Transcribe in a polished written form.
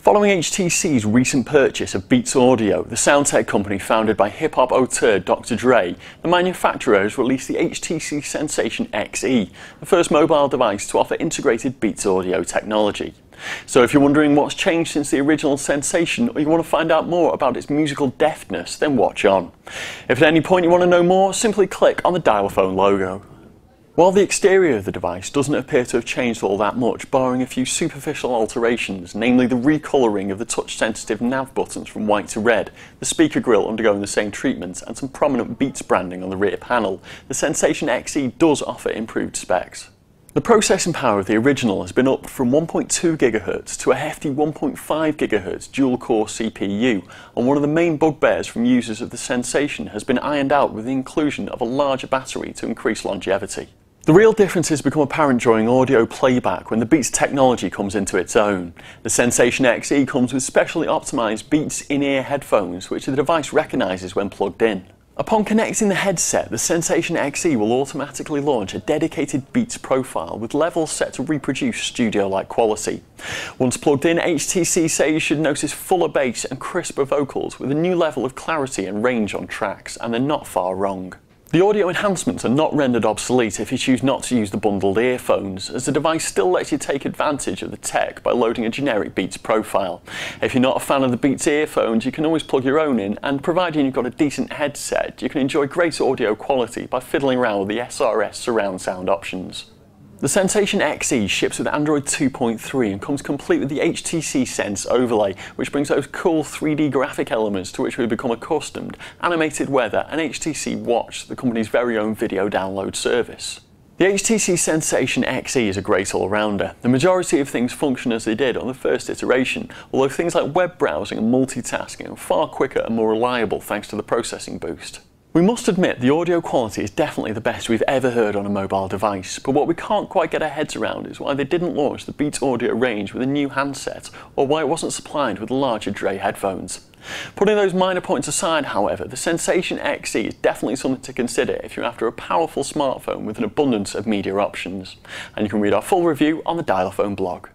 Following HTC's recent purchase of Beats Audio, the sound tech company founded by hip-hop auteur Dr. Dre, the manufacturer has released the HTC Sensation XE, the first mobile device to offer integrated Beats Audio technology. So if you're wondering what's changed since the original Sensation, or you want to find out more about its musical deftness, then watch on. If at any point you want to know more, simply click on the dial phone logo. While the exterior of the device doesn't appear to have changed all that much, barring a few superficial alterations, namely the recolouring of the touch-sensitive nav buttons from white to red, the speaker grille undergoing the same treatment, and some prominent Beats branding on the rear panel, the Sensation XE does offer improved specs. The processing power of the original has been upped from 1.2 GHz to a hefty 1.5 GHz dual-core CPU, and one of the main bugbears from users of the Sensation has been ironed out with the inclusion of a larger battery to increase longevity. The real differences become apparent during audio playback when the Beats technology comes into its own. The Sensation XE comes with specially optimised Beats in-ear headphones, which the device recognises when plugged in. Upon connecting the headset, the Sensation XE will automatically launch a dedicated Beats profile with levels set to reproduce studio-like quality. Once plugged in, HTC say you should notice fuller bass and crisper vocals with a new level of clarity and range on tracks, and they're not far wrong. The audio enhancements are not rendered obsolete if you choose not to use the bundled earphones, as the device still lets you take advantage of the tech by loading a generic Beats profile. If you're not a fan of the Beats earphones, you can always plug your own in, and providing you've got a decent headset, you can enjoy great audio quality by fiddling around with the SRS surround sound options. The Sensation XE ships with Android 2.3 and comes complete with the HTC Sense overlay, which brings those cool 3D graphic elements to which we've become accustomed, animated weather and HTC Watch, the company's very own video download service. The HTC Sensation XE is a great all-rounder. The majority of things function as they did on the first iteration, although things like web browsing and multitasking are far quicker and more reliable thanks to the processing boost. We must admit the audio quality is definitely the best we've ever heard on a mobile device, but what we can't quite get our heads around is why they didn't launch the Beats Audio range with a new handset, or why it wasn't supplied with larger Dre headphones. Putting those minor points aside, however, the Sensation XE is definitely something to consider if you're after a powerful smartphone with an abundance of media options. And you can read our full review on the Dial-A-Phone blog.